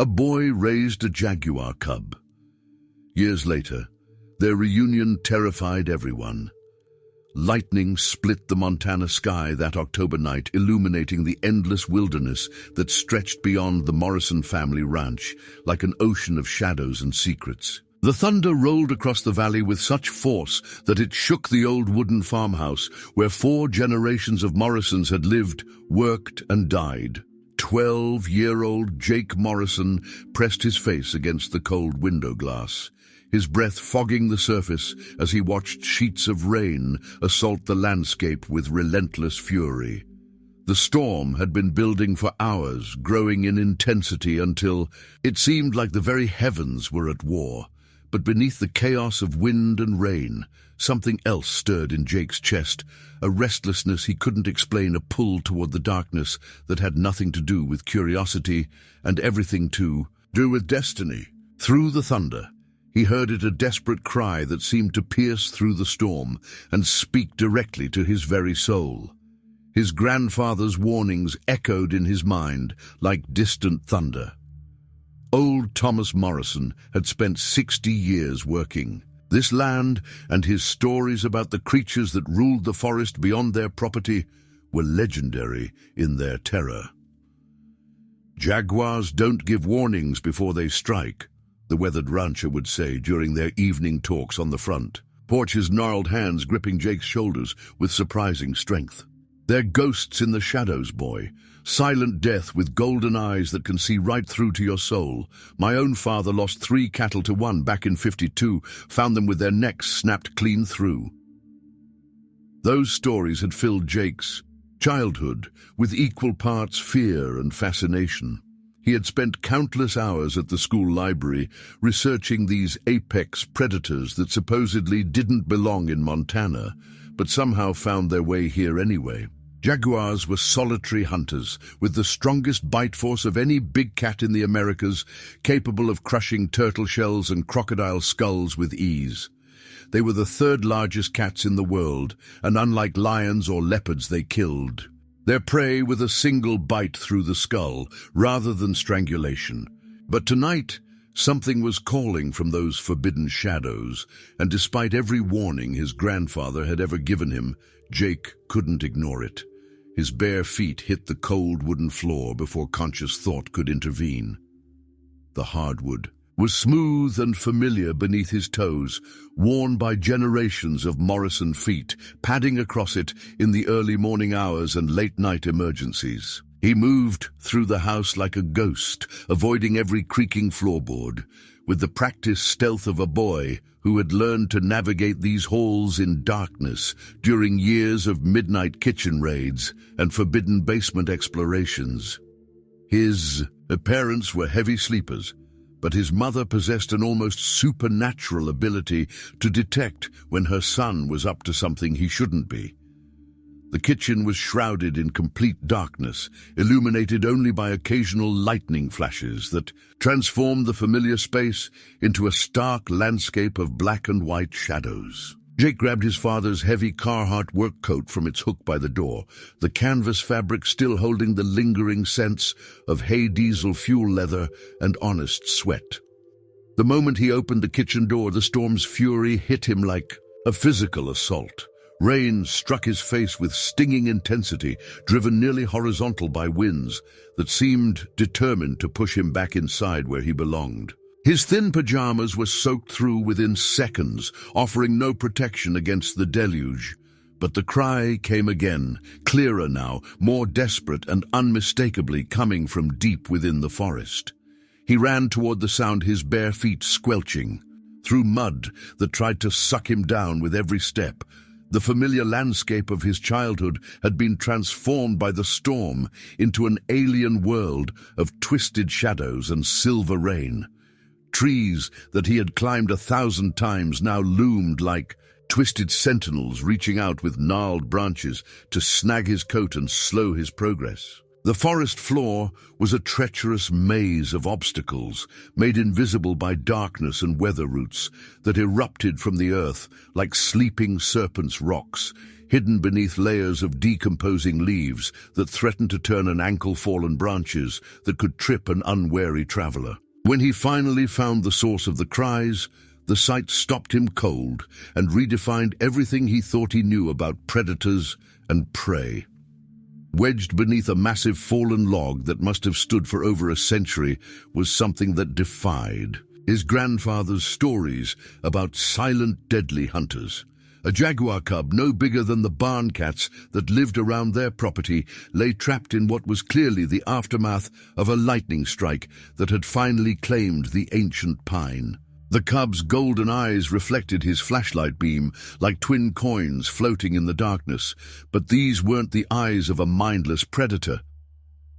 A boy raised a Jaguar Cub. Years later, their reunion terrified everyone. Lightning split the Montana sky that October night, illuminating the endless wilderness that stretched beyond the Morrison family ranch like an ocean of shadows and secrets. The thunder rolled across the valley with such force that it shook the old wooden farmhouse where 4 generations of Morrisons had lived, worked, and died. 12-year-old Jake Morrison pressed his face against the cold window glass, his breath fogging the surface as he watched sheets of rain assault the landscape with relentless fury. The storm had been building for hours, growing in intensity until it seemed like the very heavens were at war. But beneath the chaos of wind and rain, something else stirred in Jake's chest, a restlessness he couldn't explain, a pull toward the darkness that had nothing to do with curiosity and everything to do with destiny. Through the thunder, he heard it, a desperate cry that seemed to pierce through the storm and speak directly to his very soul. His grandfather's warnings echoed in his mind like distant thunder. Old Thomas Morrison had spent 60 years working this land, and his stories about the creatures that ruled the forest beyond their property were legendary in their terror. "Jaguars don't give warnings before they strike," the weathered rancher would say during their evening talks on the front porch, his gnarled hands gripping Jake's shoulders with surprising strength. "They're ghosts in the shadows, boy. Silent death with golden eyes that can see right through to your soul. My own father lost 3 cattle to 1 back in '52, found them with their necks snapped clean through." Those stories had filled Jake's childhood with equal parts fear and fascination. He had spent countless hours at the school library researching these apex predators that supposedly didn't belong in Montana, but somehow found their way here anyway. Jaguars were solitary hunters with the strongest bite force of any big cat in the Americas, capable of crushing turtle shells and crocodile skulls with ease. They were the 3rd largest cats in the world, and unlike lions or leopards they killed their prey with a single bite through the skull, rather than strangulation. But tonight, something was calling from those forbidden shadows, and despite every warning his grandfather had ever given him, Jake couldn't ignore it. His bare feet hit the cold wooden floor before conscious thought could intervene. The hardwood was smooth and familiar beneath his toes, worn by generations of Morrison feet, padding across it in the early morning hours and late-night emergencies. He moved through the house like a ghost, avoiding every creaking floorboard, with the practiced stealth of a boy who had learned to navigate these halls in darkness during years of midnight kitchen raids and forbidden basement explorations. His parents were heavy sleepers, but his mother possessed an almost supernatural ability to detect when her son was up to something he shouldn't be. The kitchen was shrouded in complete darkness, illuminated only by occasional lightning flashes that transformed the familiar space into a stark landscape of black and white shadows. Jake grabbed his father's heavy Carhartt work coat from its hook by the door, the canvas fabric still holding the lingering scents of hay diesel fuel leather and honest sweat. The moment he opened the kitchen door, the storm's fury hit him like a physical assault. Rain struck his face with stinging intensity, driven nearly horizontal by winds that seemed determined to push him back inside where he belonged. His thin pajamas were soaked through within seconds, offering no protection against the deluge. But the cry came again, clearer now, more desperate and unmistakably coming from deep within the forest. He ran toward the sound, his bare feet squelching through mud that tried to suck him down with every step. The familiar landscape of his childhood had been transformed by the storm into an alien world of twisted shadows and silver rain. Trees that he had climbed 1,000 times now loomed like twisted sentinels, reaching out with gnarled branches to snag his coat and slow his progress. The forest floor was a treacherous maze of obstacles, made invisible by darkness and weather roots that erupted from the earth like sleeping serpents' rocks, hidden beneath layers of decomposing leaves that threatened to turn an ankle-fallen branches that could trip an unwary traveler. When he finally found the source of the cries, the sight stopped him cold and redefined everything he thought he knew about predators and prey. Wedged beneath a massive fallen log that must have stood for over a century was something that defied his grandfather's stories about silent, deadly hunters. A jaguar cub no bigger than the barn cats that lived around their property lay trapped in what was clearly the aftermath of a lightning strike that had finally claimed the ancient pine. The cub's golden eyes reflected his flashlight beam like twin coins floating in the darkness, but these weren't the eyes of a mindless predator.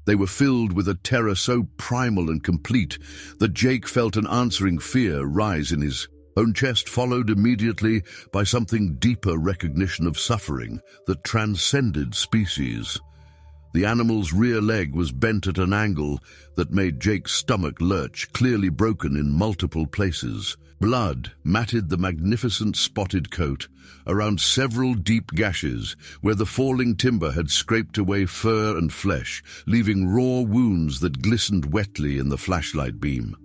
They were filled with a terror so primal and complete that Jake felt an answering fear rise in his own chest, followed immediately by something deeper recognition of suffering that transcended species. The animal's rear leg was bent at an angle that made Jake's stomach lurch, clearly broken in multiple places. Blood matted the magnificent spotted coat around several deep gashes where the falling timber had scraped away fur and flesh, leaving raw wounds that glistened wetly in the flashlight beam.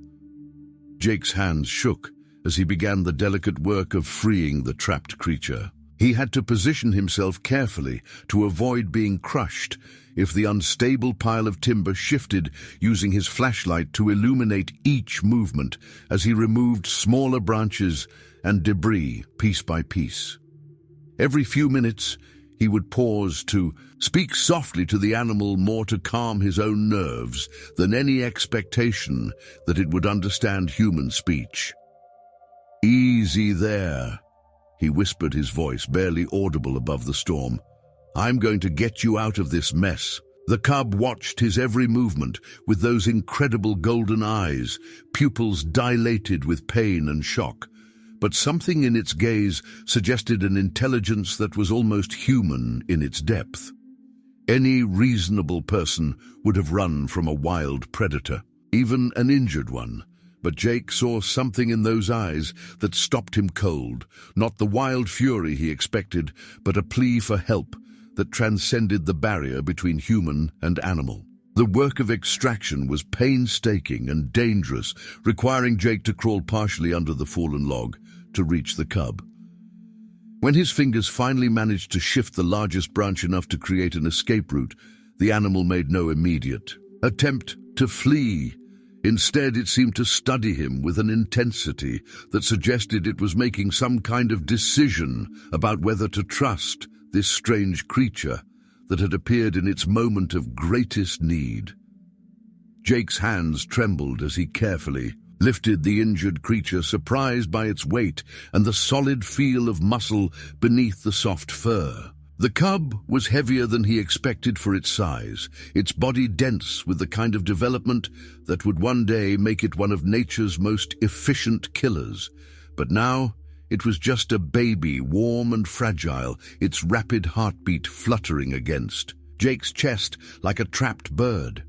Jake's hands shook as he began the delicate work of freeing the trapped creature. He had to position himself carefully to avoid being crushed if the unstable pile of timber shifted, using his flashlight to illuminate each movement as he removed smaller branches and debris piece by piece. Every few minutes, he would pause to speak softly to the animal, more to calm his own nerves than any expectation that it would understand human speech. "Easy there," he whispered, his voice barely audible above the storm. "I'm going to get you out of this mess." The cub watched his every movement with those incredible golden eyes, pupils dilated with pain and shock. But something in its gaze suggested an intelligence that was almost human in its depth. Any reasonable person would have run from a wild predator, even an injured one. But Jake saw something in those eyes that stopped him cold, not the wild fury he expected, but a plea for help that transcended the barrier between human and animal. The work of extraction was painstaking and dangerous, requiring Jake to crawl partially under the fallen log to reach the cub. When his fingers finally managed to shift the largest branch enough to create an escape route, the animal made no immediate attempt to flee. Instead, it seemed to study him with an intensity that suggested it was making some kind of decision about whether to trust this strange creature that had appeared in its moment of greatest need. Jake's hands trembled as he carefully lifted the injured creature, surprised by its weight and the solid feel of muscle beneath the soft fur. The cub was heavier than he expected for its size, its body dense with the kind of development that would one day make it one of nature's most efficient killers. But now it was just a baby, warm and fragile, its rapid heartbeat fluttering against Jake's chest like a trapped bird.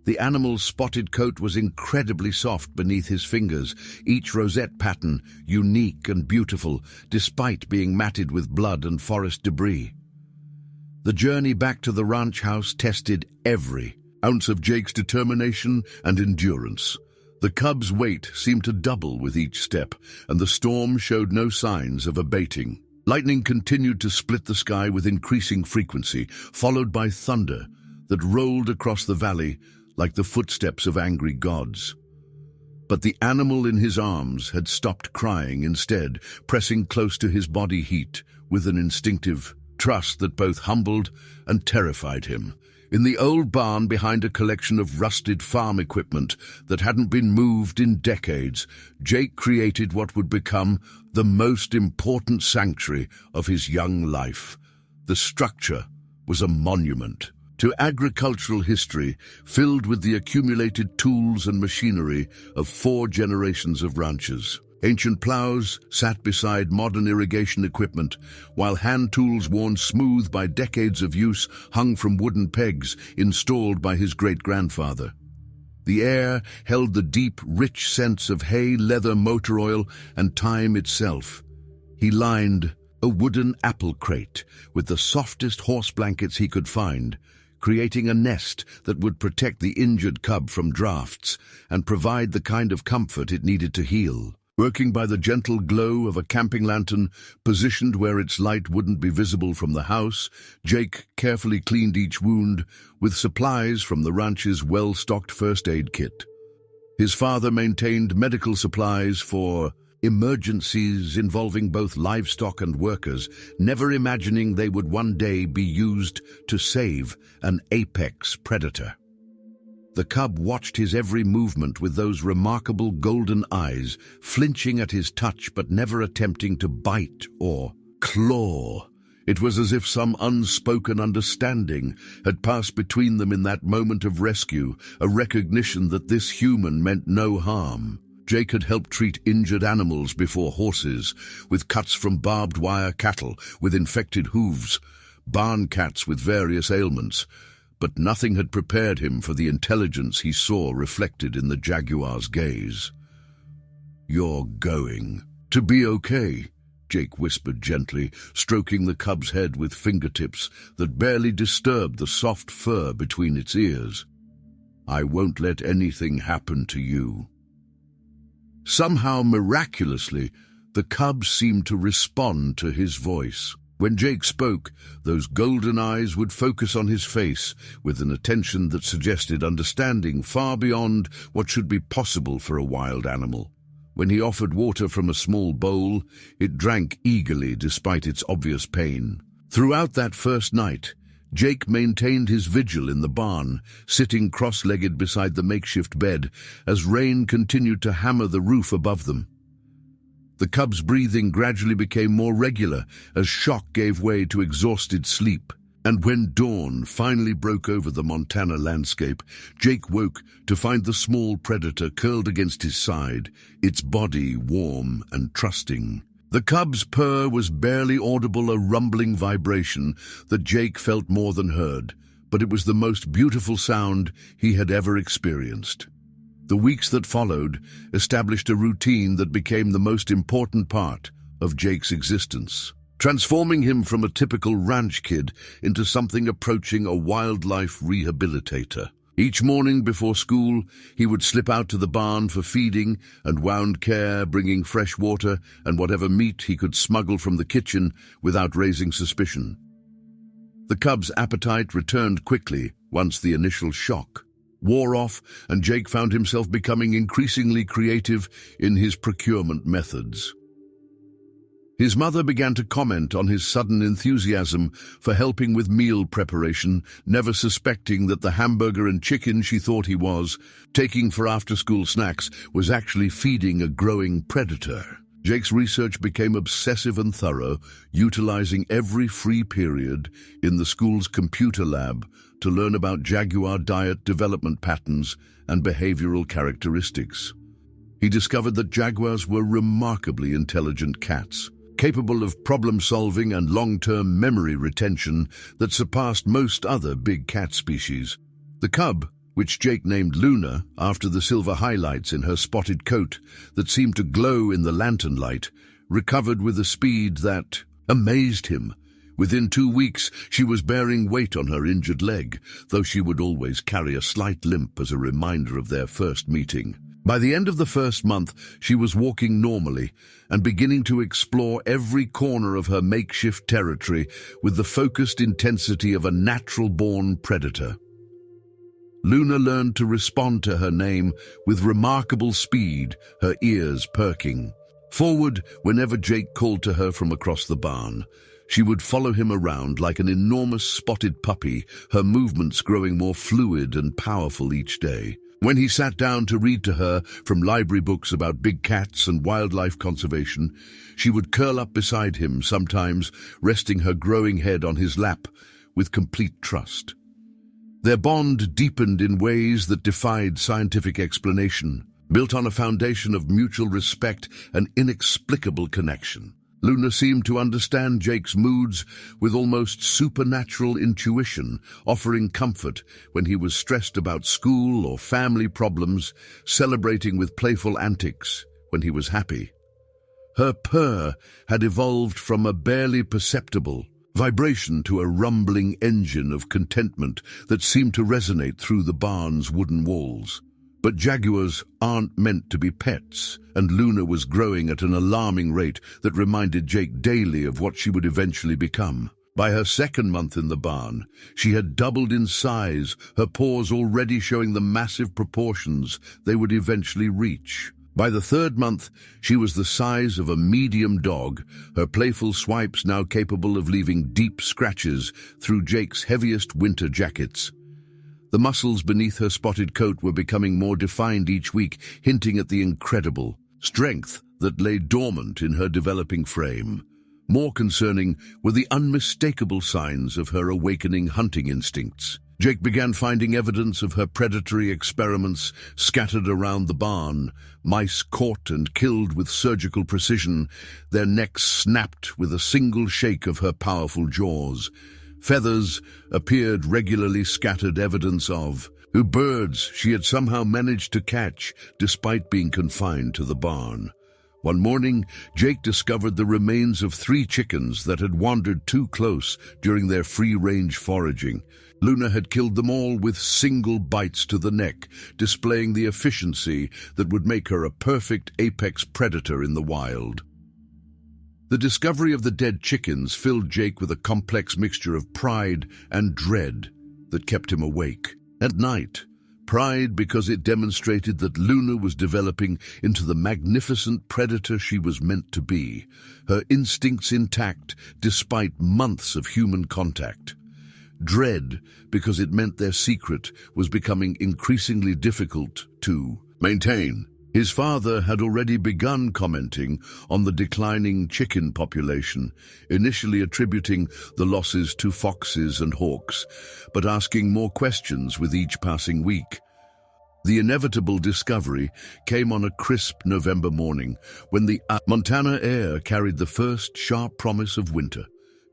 The animal's spotted coat was incredibly soft beneath his fingers, each rosette pattern unique and beautiful, despite being matted with blood and forest debris. The journey back to the ranch house tested every ounce of Jake's determination and endurance. The cub's weight seemed to double with each step, and the storm showed no signs of abating. Lightning continued to split the sky with increasing frequency, followed by thunder that rolled across the valley like the footsteps of angry gods. But the animal in his arms had stopped crying, instead pressing close to his body heat with an instinctive trust that both humbled and terrified him. In the old barn behind a collection of rusted farm equipment that hadn't been moved in decades, Jake created what would become the most important sanctuary of his young life. The structure was a monument to agricultural history, filled with the accumulated tools and machinery of 4 generations of ranchers. Ancient plows sat beside modern irrigation equipment, while hand tools worn smooth by decades of use hung from wooden pegs installed by his great-grandfather. The air held the deep, rich scents of hay, leather, motor oil, and time itself. He lined a wooden apple crate with the softest horse blankets he could find, creating a nest that would protect the injured cub from drafts and provide the kind of comfort it needed to heal. Working by the gentle glow of a camping lantern positioned where its light wouldn't be visible from the house, Jake carefully cleaned each wound with supplies from the ranch's well-stocked first aid kit. His father maintained medical supplies for emergencies involving both livestock and workers, never imagining they would one day be used to save an apex predator. The cub watched his every movement with those remarkable golden eyes, flinching at his touch but never attempting to bite or claw. It was as if some unspoken understanding had passed between them in that moment of rescue, a recognition that this human meant no harm. Jake had helped treat injured animals before horses, with cuts from barbed wire cattle with infected hooves, barn cats with various ailments, but nothing had prepared him for the intelligence he saw reflected in the Jaguar's gaze. "You're going to be okay," Jake whispered gently, stroking the cub's head with fingertips that barely disturbed the soft fur between its ears. "I won't let anything happen to you." Somehow, miraculously, the cub seemed to respond to his voice. When Jake spoke, those golden eyes would focus on his face with an attention that suggested understanding far beyond what should be possible for a wild animal. When he offered water from a small bowl, it drank eagerly despite its obvious pain. Throughout that first night, Jake maintained his vigil in the barn, sitting cross-legged beside the makeshift bed as rain continued to hammer the roof above them. The cub's breathing gradually became more regular as shock gave way to exhausted sleep. And when dawn finally broke over the Montana landscape, Jake woke to find the small predator curled against his side, its body warm and trusting. The cub's purr was barely audible, a rumbling vibration that Jake felt more than heard, but it was the most beautiful sound he had ever experienced. The weeks that followed established a routine that became the most important part of Jake's existence, transforming him from a typical ranch kid into something approaching a wildlife rehabilitator. Each morning before school, he would slip out to the barn for feeding and wound care, bringing fresh water and whatever meat he could smuggle from the kitchen without raising suspicion. The cub's appetite returned quickly once the initial shock wore off, and Jake found himself becoming increasingly creative in his procurement methods. His mother began to comment on his sudden enthusiasm for helping with meal preparation, never suspecting that the hamburger and chicken she thought he was taking for after-school snacks was actually feeding a growing predator. Jake's research became obsessive and thorough, utilizing every free period in the school's computer lab to learn about jaguar diet development patterns and behavioral characteristics. He discovered that jaguars were remarkably intelligent cats, capable of problem-solving and long-term memory retention that surpassed most other big cat species. The cub, which Jake named Luna after the silver highlights in her spotted coat that seemed to glow in the lantern light, recovered with a speed that amazed him. Within 2 weeks, she was bearing weight on her injured leg, though she would always carry a slight limp as a reminder of their first meeting. By the end of the first month, she was walking normally and beginning to explore every corner of her makeshift territory with the focused intensity of a natural-born predator. Luna learned to respond to her name with remarkable speed, her ears perking. Forward, whenever Jake called to her from across the barn, she would follow him around like an enormous spotted puppy, her movements growing more fluid and powerful each day. When he sat down to read to her from library books about big cats and wildlife conservation, she would curl up beside him, sometimes resting her growing head on his lap with complete trust. Their bond deepened in ways that defied scientific explanation, built on a foundation of mutual respect and inexplicable connection. Luna seemed to understand Jake's moods with almost supernatural intuition, offering comfort when he was stressed about school or family problems, celebrating with playful antics when he was happy. Her purr had evolved from a barely perceptible vibration to a rumbling engine of contentment that seemed to resonate through the barn's wooden walls. But jaguars aren't meant to be pets, and Luna was growing at an alarming rate that reminded Jake daily of what she would eventually become. By her second month in the barn, she had doubled in size, her paws already showing the massive proportions they would eventually reach. By the third month, she was the size of a medium dog, her playful swipes now capable of leaving deep scratches through Jake's heaviest winter jackets. The muscles beneath her spotted coat were becoming more defined each week, hinting at the incredible strength that lay dormant in her developing frame. More concerning were the unmistakable signs of her awakening hunting instincts. Jake began finding evidence of her predatory experiments scattered around the barn, mice caught and killed with surgical precision, their necks snapped with a single shake of her powerful jaws. Feathers appeared regularly scattered, evidence of who birds she had somehow managed to catch despite being confined to the barn. One morning, Jake discovered the remains of 3 chickens that had wandered too close during their free-range foraging. Luna had killed them all with single bites to the neck, displaying the efficiency that would make her a perfect apex predator in the wild. The discovery of the dead chickens filled Jake with a complex mixture of pride and dread that kept him awake. At night, pride because it demonstrated that Luna was developing into the magnificent predator she was meant to be, her instincts intact despite months of human contact. Dread because it meant their secret was becoming increasingly difficult to maintain. His father had already begun commenting on the declining chicken population, initially attributing the losses to foxes and hawks, but asking more questions with each passing week. The inevitable discovery came on a crisp November morning when the Montana air carried the first sharp promise of winter.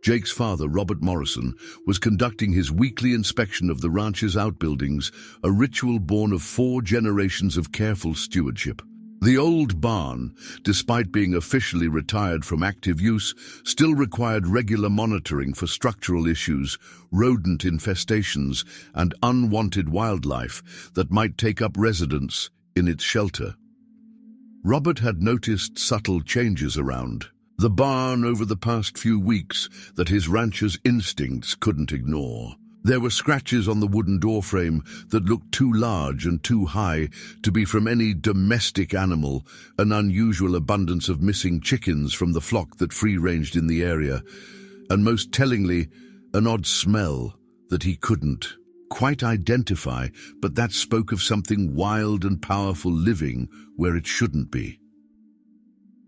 Jake's father, Robert Morrison, was conducting his weekly inspection of the ranch's outbuildings, a ritual born of 4 generations of careful stewardship. The old barn, despite being officially retired from active use, still required regular monitoring for structural issues, rodent infestations, and unwanted wildlife that might take up residence in its shelter. Robert had noticed subtle changes around the barn over the past few weeks that his rancher's instincts couldn't ignore. There were scratches on the wooden doorframe that looked too large and too high to be from any domestic animal, an unusual abundance of missing chickens from the flock that free-ranged in the area, and most tellingly, an odd smell that he couldn't quite identify, but that spoke of something wild and powerful living where it shouldn't be.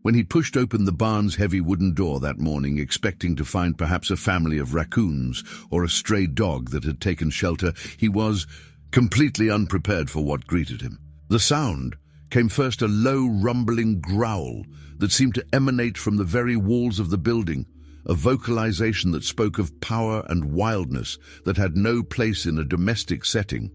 When he pushed open the barn's heavy wooden door that morning, expecting to find perhaps a family of raccoons or a stray dog that had taken shelter, he was completely unprepared for what greeted him. The sound came first, a low, rumbling growl that seemed to emanate from the very walls of the building, a vocalization that spoke of power and wildness that had no place in a domestic setting.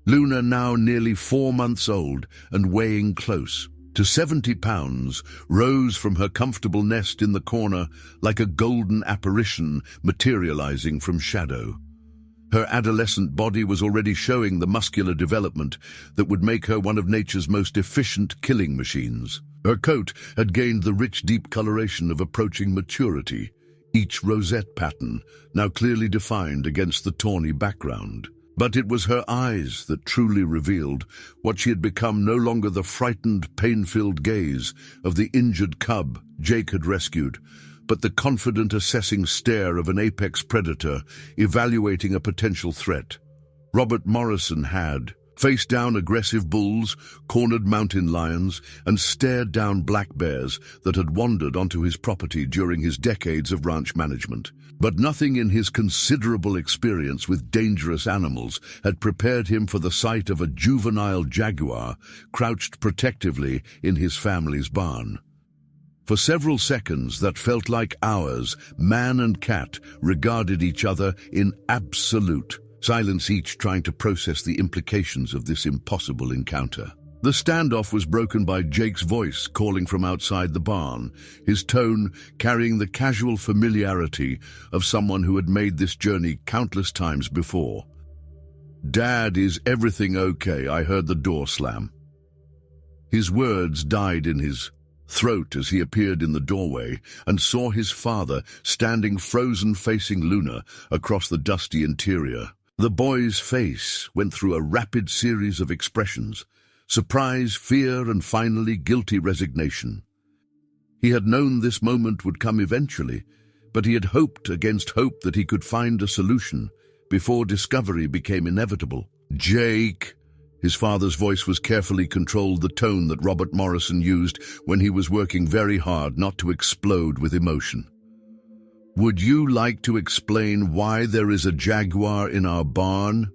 Luna, now nearly 4 months old and weighing close to 70 pounds, rose from her comfortable nest in the corner like a golden apparition materializing from shadow. Her adolescent body was already showing the muscular development that would make her one of nature's most efficient killing machines. Her coat had gained the rich, deep coloration of approaching maturity, each rosette pattern now clearly defined against the tawny background. But it was her eyes that truly revealed what she had become, no longer the frightened, pain-filled gaze of the injured cub Jake had rescued, but the confident, assessing stare of an apex predator evaluating a potential threat. Robert Morrison had faced down aggressive bulls, cornered mountain lions, and stared down black bears that had wandered onto his property during his decades of ranch management. But nothing in his considerable experience with dangerous animals had prepared him for the sight of a juvenile jaguar crouched protectively in his family's barn. For several seconds that felt like hours, man and cat regarded each other in absolute silence, each trying to process the implications of this impossible encounter. The standoff was broken by Jake's voice calling from outside the barn, his tone carrying the casual familiarity of someone who had made this journey countless times before. "Dad, is everything okay? I heard the door slam." His words died in his throat as he appeared in the doorway and saw his father standing frozen facing Luna across the dusty interior. The boy's face went through a rapid series of expressions: surprise, fear, and finally guilty resignation. He had known this moment would come eventually, but he had hoped against hope that he could find a solution before discovery became inevitable. "Jake," his father's voice was carefully controlled, the tone that Robert Morrison used when he was working very hard not to explode with emotion. "Would you like to explain why there is a jaguar in our barn?"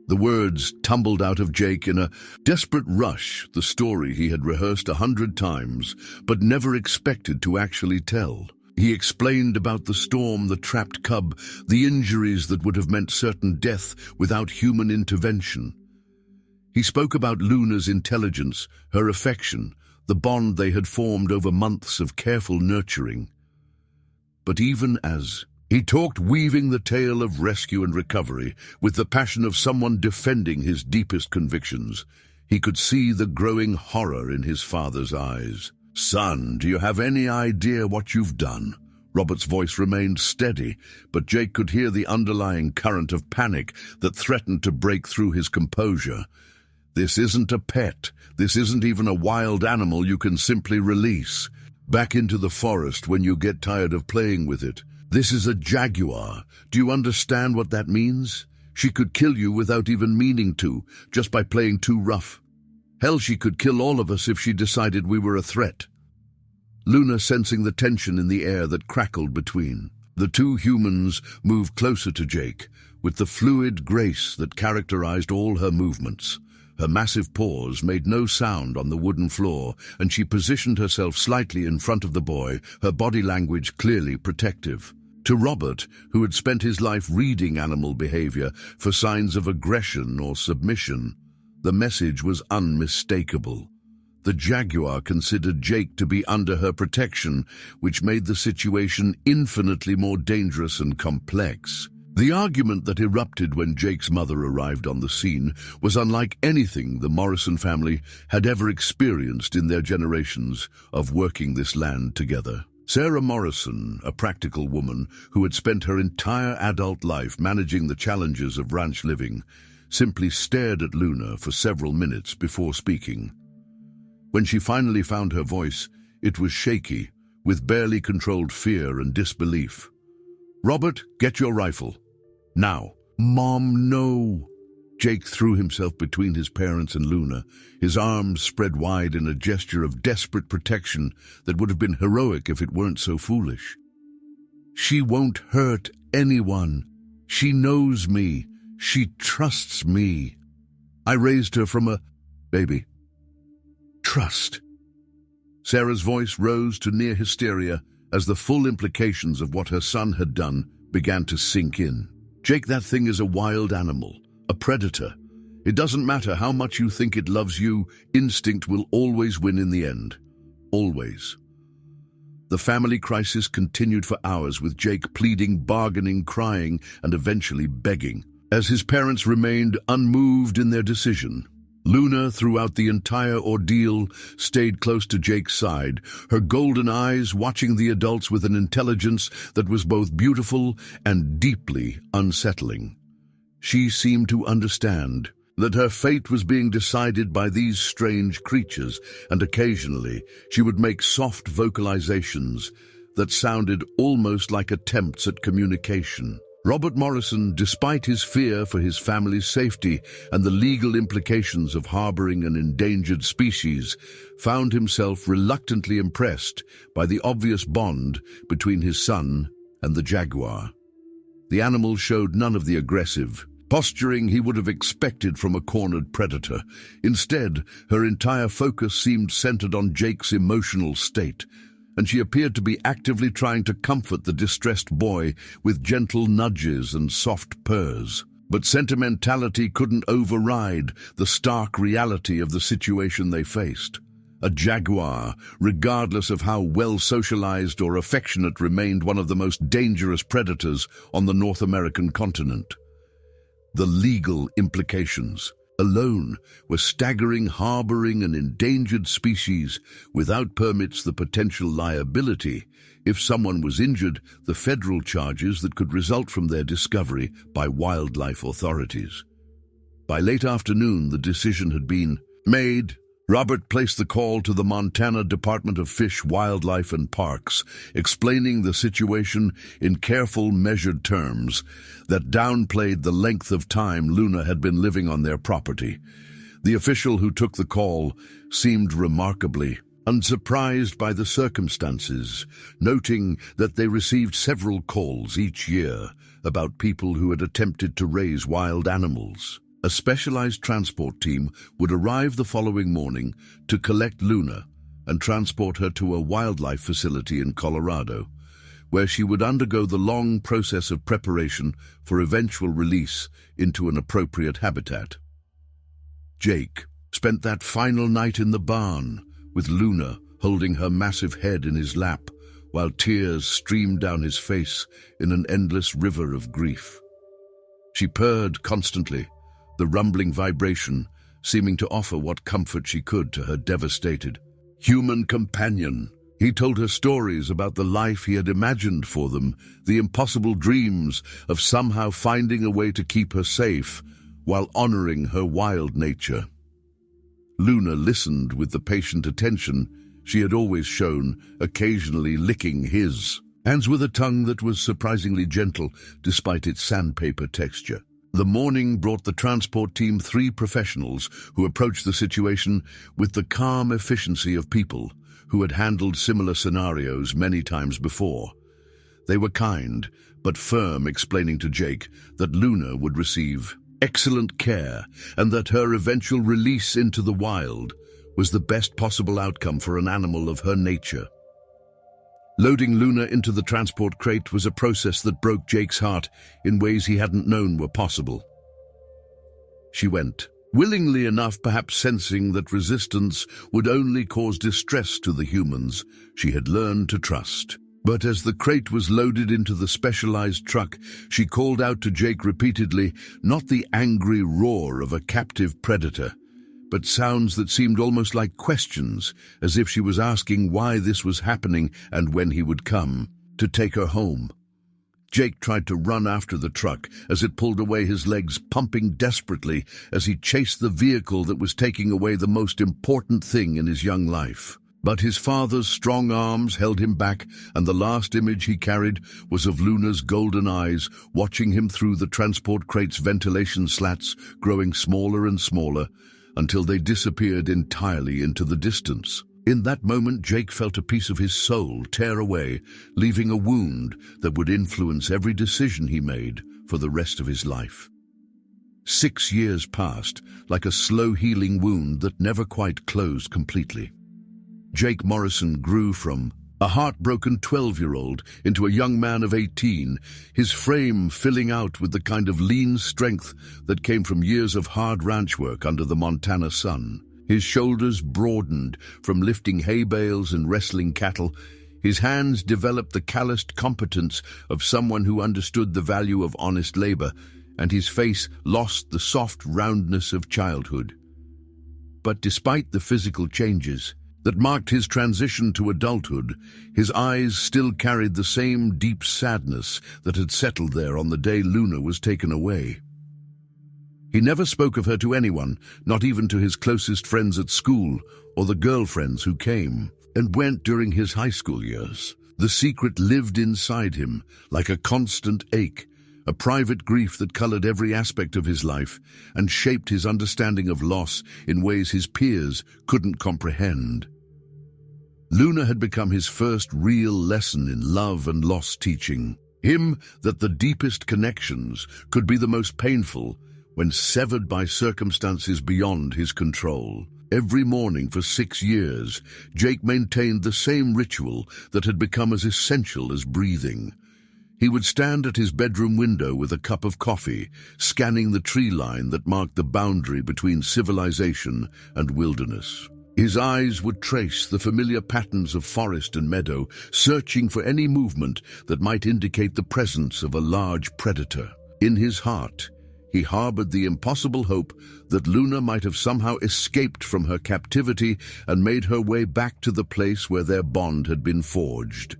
The words tumbled out of Jake in a desperate rush, the story he had rehearsed 100 times, but never expected to actually tell. He explained about the storm, the trapped cub, the injuries that would have meant certain death without human intervention. He spoke about Luna's intelligence, her affection, the bond they had formed over months of careful nurturing. But even as he talked, weaving the tale of rescue and recovery with the passion of someone defending his deepest convictions, he could see the growing horror in his father's eyes. "Son, do you have any idea what you've done?" Robert's voice remained steady, but Jake could hear the underlying current of panic that threatened to break through his composure. "This isn't a pet. This isn't even a wild animal you can simply release back into the forest when you get tired of playing with it. This is a jaguar. Do you understand what that means? She could kill you without even meaning to, just by playing too rough. Hell, she could kill all of us if she decided we were a threat." Luna, sensing the tension in the air that crackled between the two humans, moved closer to Jake, with the fluid grace that characterized all her movements. Her massive paws made no sound on the wooden floor, and she positioned herself slightly in front of the boy, her body language clearly protective. To Robert, who had spent his life reading animal behavior for signs of aggression or submission, the message was unmistakable. The jaguar considered Jake to be under her protection, which made the situation infinitely more dangerous and complex. The argument that erupted when Jake's mother arrived on the scene was unlike anything the Morrison family had ever experienced in their generations of working this land together. Sarah Morrison, a practical woman who had spent her entire adult life managing the challenges of ranch living, simply stared at Luna for several minutes before speaking. When she finally found her voice, it was shaky, with barely controlled fear and disbelief. "Robert, get your rifle. Now." "Mom, no." Jake threw himself between his parents and Luna, his arms spread wide in a gesture of desperate protection that would have been heroic if it weren't so foolish. "She won't hurt anyone. She knows me. She trusts me. I raised her from a baby." Trust. Sarah's voice rose to near hysteria as the full implications of what her son had done began to sink in. "Jake, that thing is a wild animal, a predator. It doesn't matter how much you think it loves you, instinct will always win in the end. Always." The family crisis continued for hours, with Jake pleading, bargaining, crying, and eventually begging, as his parents remained unmoved in their decision. Luna, throughout the entire ordeal, stayed close to Jake's side, her golden eyes watching the adults with an intelligence that was both beautiful and deeply unsettling. She seemed to understand that her fate was being decided by these strange creatures, and occasionally she would make soft vocalizations that sounded almost like attempts at communication. Robert Morrison, despite his fear for his family's safety and the legal implications of harboring an endangered species, found himself reluctantly impressed by the obvious bond between his son and the jaguar. The animal showed none of the aggressive posturing he would have expected from a cornered predator. Instead, her entire focus seemed centered on Jake's emotional state, and she appeared to be actively trying to comfort the distressed boy with gentle nudges and soft purrs. But sentimentality couldn't override the stark reality of the situation they faced. A jaguar, regardless of how well socialized or affectionate, remained one of the most dangerous predators on the North American continent. The legal implications alone were staggering. Harboring an endangered species without permits, the potential liability if someone was injured, the federal charges that could result from their discovery by wildlife authorities. By late afternoon, the decision had been made. Robert placed the call to the Montana Department of Fish, Wildlife and Parks, explaining the situation in careful, measured terms that downplayed the length of time Luna had been living on their property. The official who took the call seemed remarkably unsurprised by the circumstances, noting that they received several calls each year about people who had attempted to raise wild animals. A specialized transport team would arrive the following morning to collect Luna and transport her to a wildlife facility in Colorado, where she would undergo the long process of preparation for eventual release into an appropriate habitat. Jake spent that final night in the barn, with Luna holding her massive head in his lap, while tears streamed down his face in an endless river of grief. She purred constantly, the rumbling vibration seeming to offer what comfort she could to her devastated human companion. He told her stories about the life he had imagined for them, the impossible dreams of somehow finding a way to keep her safe while honoring her wild nature. Luna listened with the patient attention she had always shown, occasionally licking his hands with a tongue that was surprisingly gentle despite its sandpaper texture. The morning brought the transport team 3 professionals who approached the situation with the calm efficiency of people who had handled similar scenarios many times before. They were kind but firm, explaining to Jake that Luna would receive excellent care and that her eventual release into the wild was the best possible outcome for an animal of her nature. Loading Luna into the transport crate was a process that broke Jake's heart in ways he hadn't known were possible. She went, willingly enough, perhaps sensing that resistance would only cause distress to the humans she had learned to trust. But as the crate was loaded into the specialized truck, she called out to Jake repeatedly, not the angry roar of a captive predator, but sounds that seemed almost like questions, as if she was asking why this was happening and when he would come to take her home. Jake tried to run after the truck as it pulled away, his legs pumping desperately as he chased the vehicle that was taking away the most important thing in his young life. But his father's strong arms held him back, and the last image he carried was of Luna's golden eyes watching him through the transport crate's ventilation slats, growing smaller and smaller until they disappeared entirely into the distance. In that moment, Jake felt a piece of his soul tear away, leaving a wound that would influence every decision he made for the rest of his life. 6 years passed, like a slow-healing wound that never quite closed completely. Jake Morrison grew from a heartbroken 12-year-old into a young man of 18, his frame filling out with the kind of lean strength that came from years of hard ranch work under the Montana sun. His shoulders broadened from lifting hay bales and wrestling cattle. His hands developed the calloused competence of someone who understood the value of honest labor, and his face lost the soft roundness of childhood. But despite the physical changes that marked his transition to adulthood, his eyes still carried the same deep sadness that had settled there on the day Luna was taken away. He never spoke of her to anyone, not even to his closest friends at school or the girlfriends who came and went during his high school years. The secret lived inside him like a constant ache, a private grief that colored every aspect of his life and shaped his understanding of loss in ways his peers couldn't comprehend. Luna had become his first real lesson in love and loss, teaching him that the deepest connections could be the most painful when severed by circumstances beyond his control. Every morning for 6 years, Jake maintained the same ritual that had become as essential as breathing. He would stand at his bedroom window with a cup of coffee, scanning the tree line that marked the boundary between civilization and wilderness. His eyes would trace the familiar patterns of forest and meadow, searching for any movement that might indicate the presence of a large predator. In his heart, he harbored the impossible hope that Luna might have somehow escaped from her captivity and made her way back to the place where their bond had been forged.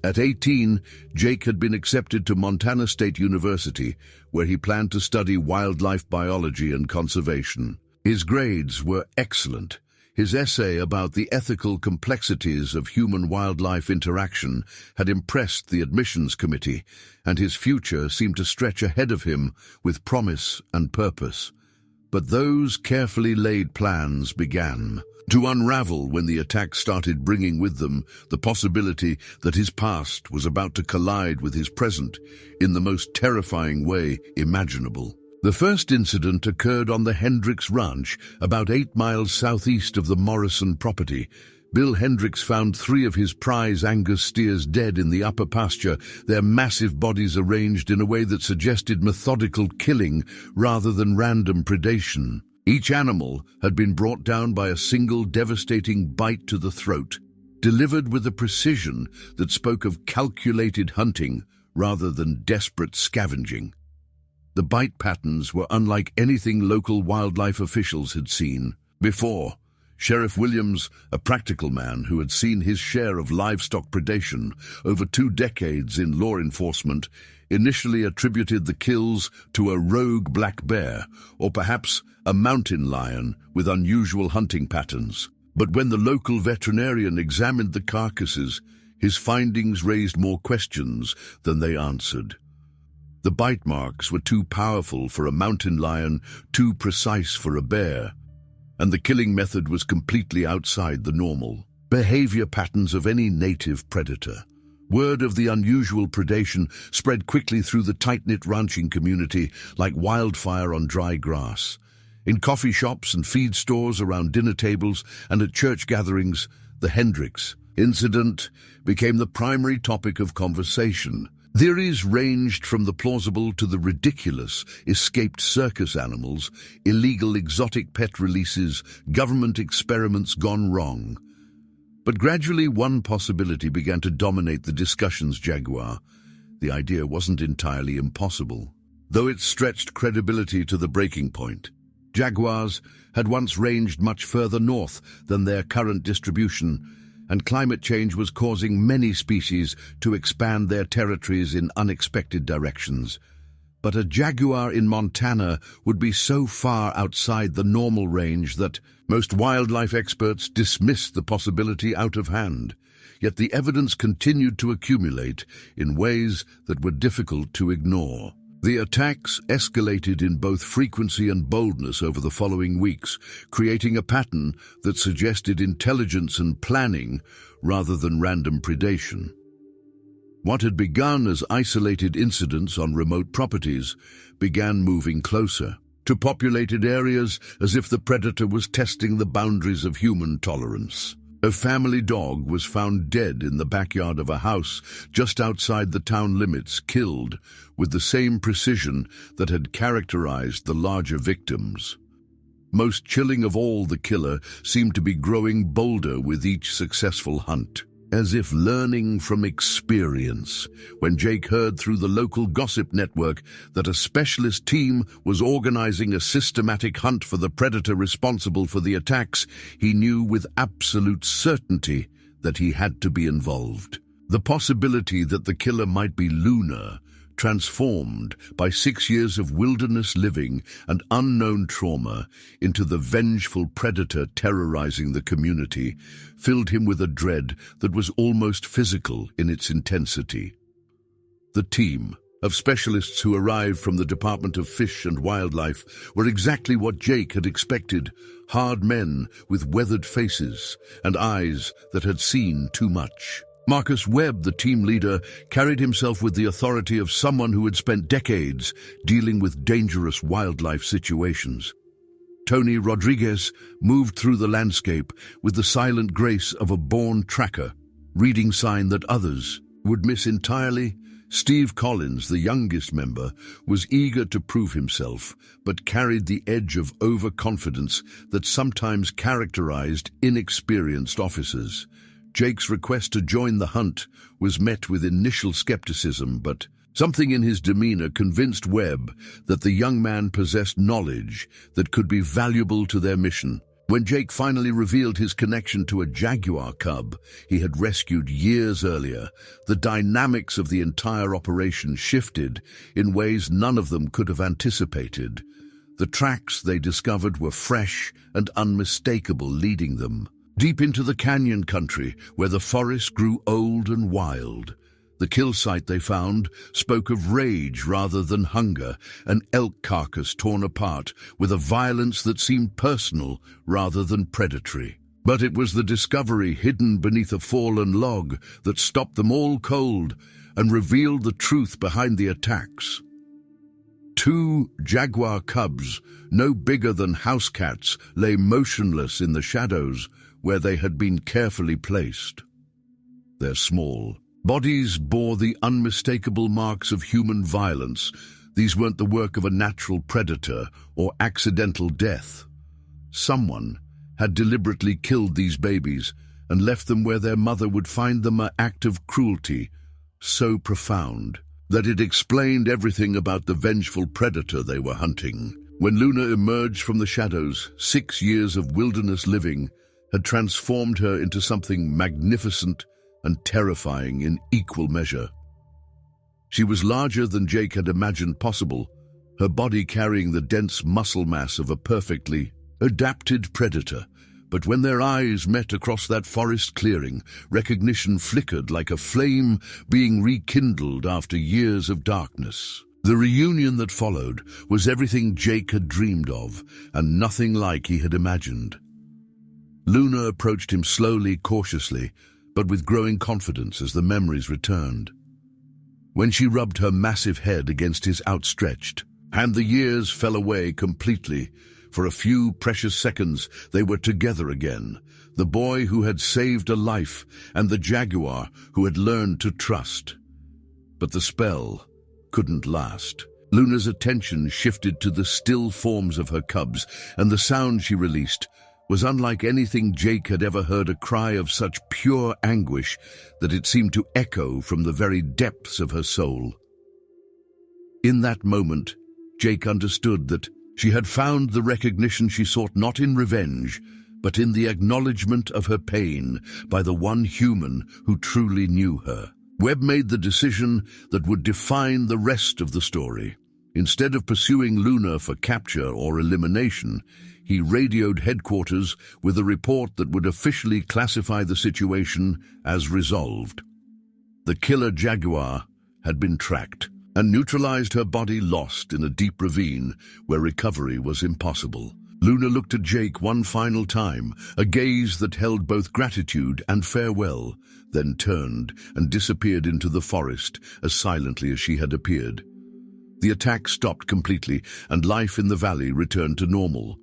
At 18, Jake had been accepted to Montana State University, where he planned to study wildlife biology and conservation. His grades were excellent. His essay about the ethical complexities of human-wildlife interaction had impressed the admissions committee, and his future seemed to stretch ahead of him with promise and purpose. But those carefully laid plans began to unravel when the attacks started, bringing with them the possibility that his past was about to collide with his present in the most terrifying way imaginable. The first incident occurred on the Hendricks Ranch, about 8 miles southeast of the Morrison property. Bill Hendricks found 3 of his prize Angus steers dead in the upper pasture, their massive bodies arranged in a way that suggested methodical killing rather than random predation. Each animal had been brought down by a single devastating bite to the throat, delivered with a precision that spoke of calculated hunting rather than desperate scavenging. The bite patterns were unlike anything local wildlife officials had seen before. Sheriff Williams, a practical man who had seen his share of livestock predation over 2 decades in law enforcement, initially attributed the kills to a rogue black bear or perhaps a mountain lion with unusual hunting patterns. But when the local veterinarian examined the carcasses, his findings raised more questions than they answered. The bite marks were too powerful for a mountain lion, too precise for a bear, and the killing method was completely outside the normal behavior patterns of any native predator. Word of the unusual predation spread quickly through the tight-knit ranching community like wildfire on dry grass. In coffee shops and feed stores, around dinner tables, and at church gatherings, the Hendricks incident became the primary topic of conversation. Theories ranged from the plausible to the ridiculous: escaped circus animals, illegal exotic pet releases, government experiments gone wrong. But gradually one possibility began to dominate the discussions. Jaguar. The idea wasn't entirely impossible, though it stretched credibility to the breaking point. Jaguars had once ranged much further north than their current distribution, and climate change was causing many species to expand their territories in unexpected directions. But a jaguar in Montana would be so far outside the normal range that most wildlife experts dismissed the possibility out of hand. Yet the evidence continued to accumulate in ways that were difficult to ignore. The attacks escalated in both frequency and boldness over the following weeks, creating a pattern that suggested intelligence and planning rather than random predation. What had begun as isolated incidents on remote properties began moving closer to populated areas, as if the predator was testing the boundaries of human tolerance. A family dog was found dead in the backyard of a house just outside the town limits, killed with the same precision that had characterized the larger victims. Most chilling of all, the killer seemed to be growing bolder with each successful hunt, as if learning from experience. When Jake heard through the local gossip network that a specialist team was organizing a systematic hunt for the predator responsible for the attacks, he knew with absolute certainty that he had to be involved. The possibility that the killer might be Luna, transformed by 6 years of wilderness living and unknown trauma into the vengeful predator terrorizing the community, filled him with a dread that was almost physical in its intensity. The team of specialists who arrived from the Department of Fish and Wildlife were exactly what Jake had expected: hard men with weathered faces and eyes that had seen too much. Marcus Webb, the team leader, carried himself with the authority of someone who had spent decades dealing with dangerous wildlife situations. Tony Rodriguez moved through the landscape with the silent grace of a born tracker, reading sign that others would miss entirely Steve Collins, the youngest member, was eager to prove himself, but carried the edge of overconfidence that sometimes characterized inexperienced officers. Jake's request to join the hunt was met with initial skepticism, but something in his demeanor convinced Webb that the young man possessed knowledge that could be valuable to their mission. When Jake finally revealed his connection to a Jaguar Cub he had rescued years earlier, the dynamics of the entire operation shifted in ways none of them could have anticipated. The tracks they discovered were fresh and unmistakable, leading them deep into the canyon country where the forest grew old and wild. The kill site they found spoke of rage rather than hunger, an elk carcass torn apart with a violence that seemed personal rather than predatory. But it was the discovery hidden beneath a fallen log that stopped them all cold and revealed the truth behind the attacks. 2 Jaguar cubs, no bigger than house cats, lay motionless in the shadows where they had been carefully placed. Their small bodies bore the unmistakable marks of human violence. These weren't the work of a natural predator or accidental death. Someone had deliberately killed these babies and left them where their mother would find them, an act of cruelty so profound that it explained everything about the vengeful predator they were hunting. When Luna emerged from the shadows, 6 years of wilderness living had transformed her into something magnificent and terrifying in equal measure. She was larger than Jake had imagined possible, her body carrying the dense muscle mass of a perfectly adapted predator. But when their eyes met across that forest clearing, recognition flickered like a flame being rekindled after years of darkness. The reunion that followed was everything Jake had dreamed of, and nothing like he had imagined. Luna approached him slowly, cautiously, but with growing confidence as the memories returned. When she rubbed her massive head against his outstretched hand, the years fell away completely. For a few precious seconds, they were together again, the boy who had saved a life and the Jaguar who had learned to trust. But the spell couldn't last. Luna's attention shifted to the still forms of her cubs, and the sound she released was unlike anything Jake had ever heard, a cry of such pure anguish that it seemed to echo from the very depths of her soul. In that moment, Jake understood that she had found the recognition she sought, not in revenge, but in the acknowledgement of her pain by the one human who truly knew her. Webb made the decision that would define the rest of the story. Instead of pursuing Luna for capture or elimination, he radioed headquarters with a report that would officially classify the situation as resolved. The killer Jaguar had been tracked and neutralized, her body lost in a deep ravine where recovery was impossible. Luna looked at Jake one final time, a gaze that held both gratitude and farewell, then turned and disappeared into the forest as silently as she had appeared. The attack stopped completely, and life in the valley returned to normal.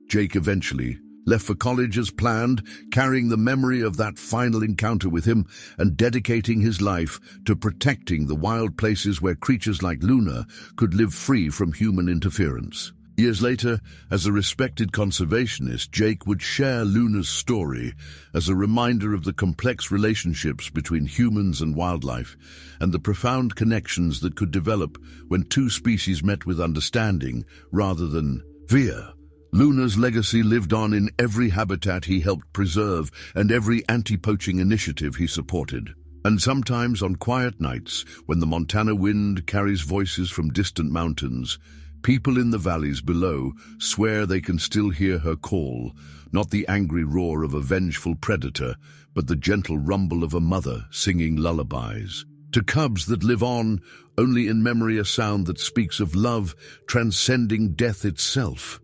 Jake eventually left for college as planned, carrying the memory of that final encounter with him and dedicating his life to protecting the wild places where creatures like Luna could live free from human interference. Years later, as a respected conservationist, Jake would share Luna's story as a reminder of the complex relationships between humans and wildlife and the profound connections that could develop when 2 species met with understanding rather than fear. Luna's legacy lived on in every habitat he helped preserve and every anti-poaching initiative he supported. And sometimes on quiet nights, when the Montana wind carries voices from distant mountains, people in the valleys below swear they can still hear her call, not the angry roar of a vengeful predator, but the gentle rumble of a mother singing lullabies. To cubs that live on, only in memory, a sound that speaks of love transcending death itself.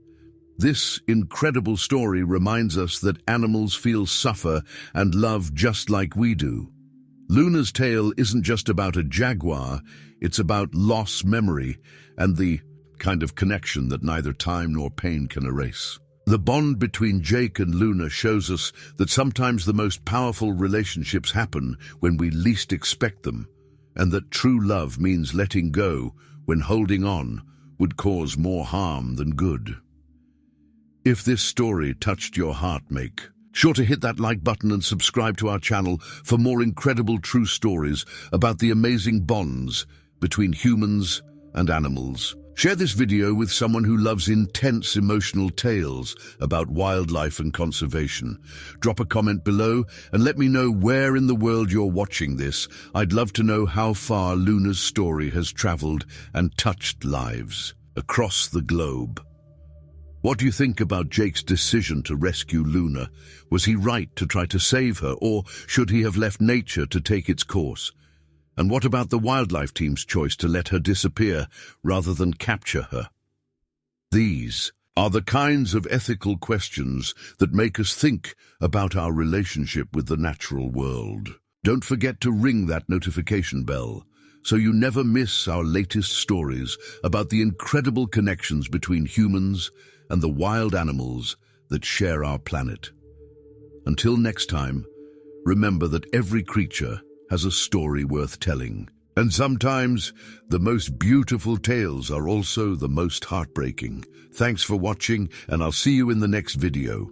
This incredible story reminds us that animals feel, suffer, and love just like we do. Luna's tale isn't just about a jaguar, it's about loss, memory, and the kind of connection that neither time nor pain can erase. The bond between Jake and Luna shows us that sometimes the most powerful relationships happen when we least expect them. and that true love means letting go when holding on would cause more harm than good. If this story touched your heart, make sure to hit that like button and subscribe to our channel for more incredible true stories about the amazing bonds between humans and animals. Share this video with someone who loves intense emotional tales about wildlife and conservation. Drop a comment below and let me know where in the world you're watching this. I'd love to know how far Luna's story has traveled and touched lives across the globe. What do you think about Jake's decision to rescue Luna? Was he right to try to save her, or should he have left nature to take its course? And what about the wildlife team's choice to let her disappear rather than capture her? These are the kinds of ethical questions that make us think about our relationship with the natural world. Don't forget to ring that notification bell so you never miss our latest stories about the incredible connections between humans and the wild animals that share our planet. Until next time, remember that every creature has a story worth telling. And sometimes, the most beautiful tales are also the most heartbreaking. Thanks for watching, and I'll see you in the next video.